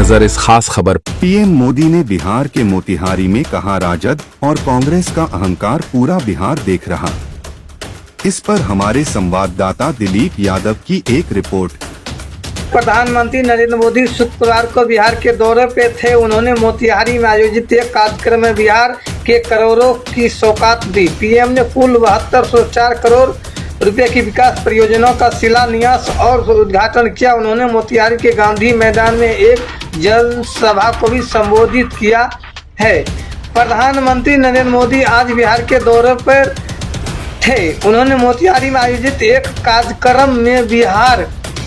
नजर इस खास खबर। पीएम मोदी ने बिहार के मोतिहारी में कहा, राजद और कांग्रेस का अहंकार पूरा बिहार देख रहा। इस पर हमारे संवाददाता दिलीप यादव की एक रिपोर्ट। प्रधानमंत्री नरेंद्र मोदी शुक्रवार को बिहार के दौरे पे थे। उन्होंने मोतिहारी में आयोजित एक कार्यक्रम में बिहार के करोड़ों की सौगात दी। पीएम ने कुल 7204 करोड़ रुपए की विकास परियोजनाओं का शिलान्यास और उद्घाटन किया। उन्होंने मोतिहारी के गांधी मैदान में एक जनसभा को भी संबोधित किया है। प्रधानमंत्री नरेंद्र मोदी आज बिहार के दौरे पर थे। उन्होंने मोतिहारी में आयोजित एक कार्यक्रम में बिहार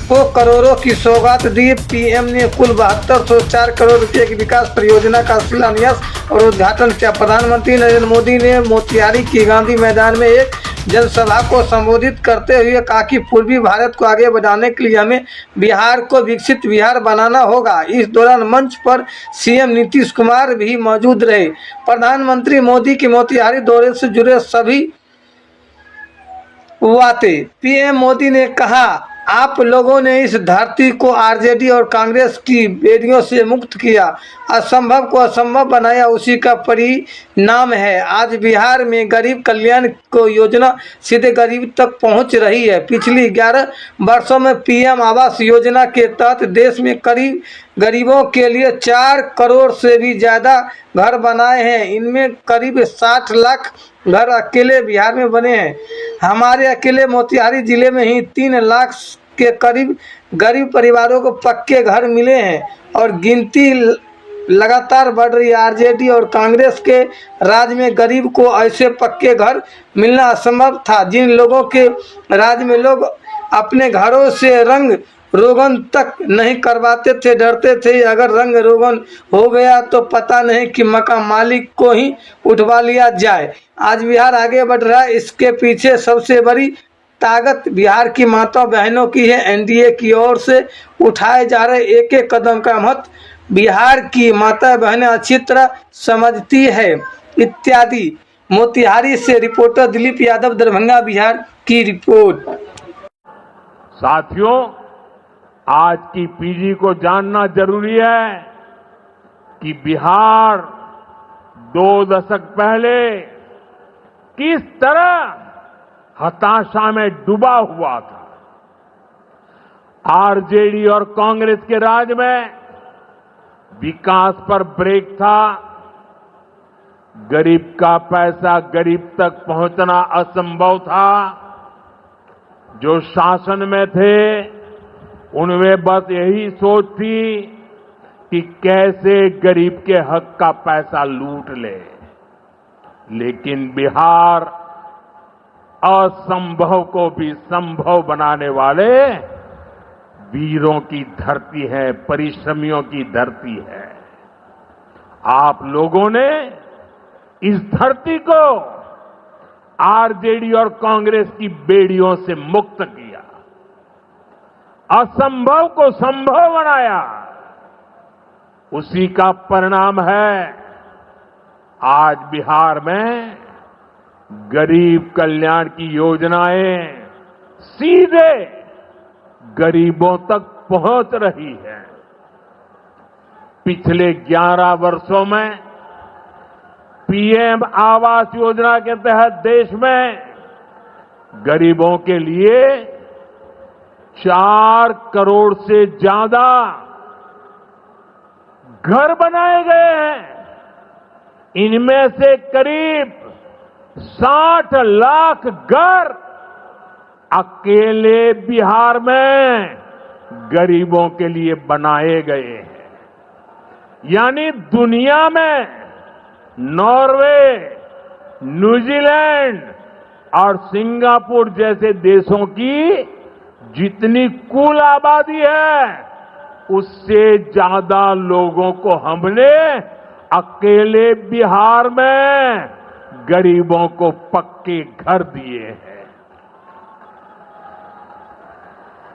को करोड़ों की सौगात दी। पीएम ने कुल 7204 करोड़ रुपए की विकास परियोजना का शिलान्यास और उद्घाटन किया। प्रधानमंत्री नरेंद्र मोदी ने मोतिहारी के गांधी मैदान में एक जनसभा को संबोधित करते हुए कहा कि पूर्वी भारत को आगे बढ़ाने के लिए हमें बिहार को विकसित बिहार बनाना होगा। इस दौरान मंच पर सीएम नीतीश कुमार भी मौजूद रहे। प्रधानमंत्री मोदी के मोतिहारी दौरे से जुड़े सभी बातें पीएम मोदी ने कहा, आप लोगों ने इस धरती को आरजेडी और कांग्रेस की बेड़ियों से मुक्त किया, असंभव को असंभव बनाया, उसी का परिणाम है आज बिहार में गरीब कल्याण को योजना सीधे गरीब तक पहुंच रही है। पिछली 11 वर्षों में पीएम आवास योजना के तहत देश में करीब गरीबों के लिए 4 करोड़ से भी ज़्यादा घर बनाए हैं। इनमें करीब 60 लाख घर अकेले बिहार में बने हैं। हमारे अकेले मोतिहारी जिले में ही 3 लाख के करीब गरीब परिवारों को पक्के घर मिले हैं और गिनती लगातार बढ़ रही है। आरजेडी और कांग्रेस के राज में गरीब को ऐसे पक्के घर मिलना असंभव था। जिन लोगों के राज में लोग अपने घरों से रंग रोगन तक नहीं करवाते थे, डरते थे अगर रंग रोगन हो गया तो पता नहीं कि मकान मालिक को ही उठवा लिया जाए। आज बिहार आगे बढ़ रहा है। इसके पीछे सबसे बड़ी ताकत बिहार की माता बहनों की है। एनडीए की ओर से उठाए जा रहे एक एक कदम का महत्व बिहार की माता बहनें अच्छी तरह समझती है। इत्यादि। मोतिहारी से रिपोर्टर दिलीप यादव, दरभंगा, बिहार की रिपोर्ट। साथियों, आज की पीढ़ी को जानना जरूरी है कि बिहार 2 दशक पहले किस तरह हताशा में डूबा हुआ था। आरजेडी और कांग्रेस के राज में विकास पर ब्रेक था। गरीब का पैसा गरीब तक पहुंचना असंभव था। जो शासन में थे उनमें बस यही सोच थी कि कैसे गरीब के हक का पैसा लूट ले। लेकिन बिहार असंभव को भी संभव बनाने वाले वीरों की धरती है, परिश्रमियों की धरती है। आप लोगों ने इस धरती को आरजेडी और कांग्रेस की बेड़ियों से मुक्त किया, असंभव को संभव बनाया। उसी का परिणाम है आज बिहार में गरीब कल्याण की योजनाएं सीधे गरीबों तक पहुंच रही है। पिछले 11 वर्षों में पीएम आवास योजना के तहत देश में गरीबों के लिए 4 करोड़ से ज्यादा घर बनाए गए हैं। इनमें से करीब 60 लाख घर अकेले बिहार में गरीबों के लिए बनाए गए हैं। यानी दुनिया में नॉर्वे, न्यूजीलैंड और सिंगापुर जैसे देशों की जितनी कुल आबादी है उससे ज्यादा लोगों को हमने अकेले बिहार में गरीबों को पक्के घर दिए हैं।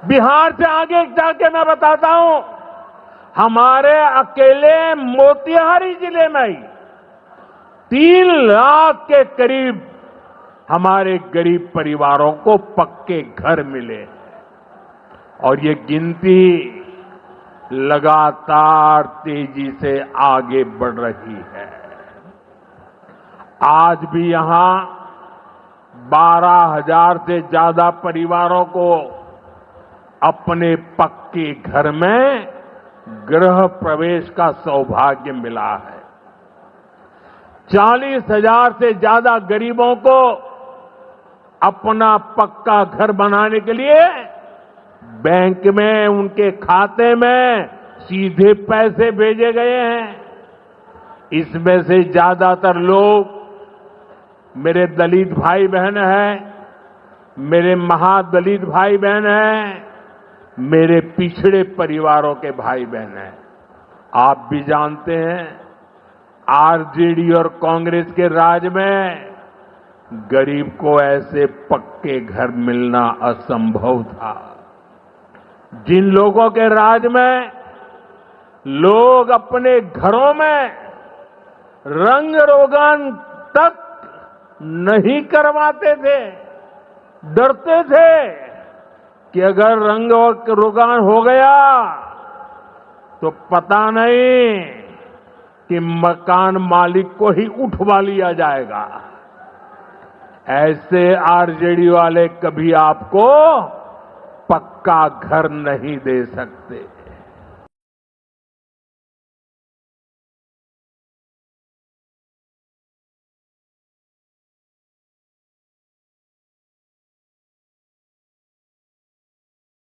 बिहार से आगे जाके मैं बताता हूं, हमारे अकेले मोतिहारी जिले में ही 3 लाख के करीब हमारे गरीब परिवारों को पक्के घर मिले हैं। और ये गिनती लगातार तेजी से आगे बढ़ रही है। आज भी यहां 12,000 से ज्यादा परिवारों को अपने पक्के घर में गृह प्रवेश का सौभाग्य मिला है। 40,000 से ज्यादा गरीबों को अपना पक्का घर बनाने के लिए बैंक में उनके खाते में सीधे पैसे भेजे गए हैं। इसमें से ज्यादातर लोग मेरे दलित भाई बहन हैं, मेरे महादलित भाई बहन हैं, मेरे पिछड़े परिवारों के भाई बहन हैं। आप भी जानते हैं, आरजेडी और कांग्रेस के राज में गरीब को ऐसे पक्के घर मिलना असंभव था। जिन लोगों के राज में लोग अपने घरों में रंग रोगन तक नहीं करवाते थे, डरते थे कि अगर रंग रोगन हो गया तो पता नहीं कि मकान मालिक को ही उठवा लिया जाएगा। ऐसे आरजेडी वाले कभी आपको पक्का घर नहीं दे सकते।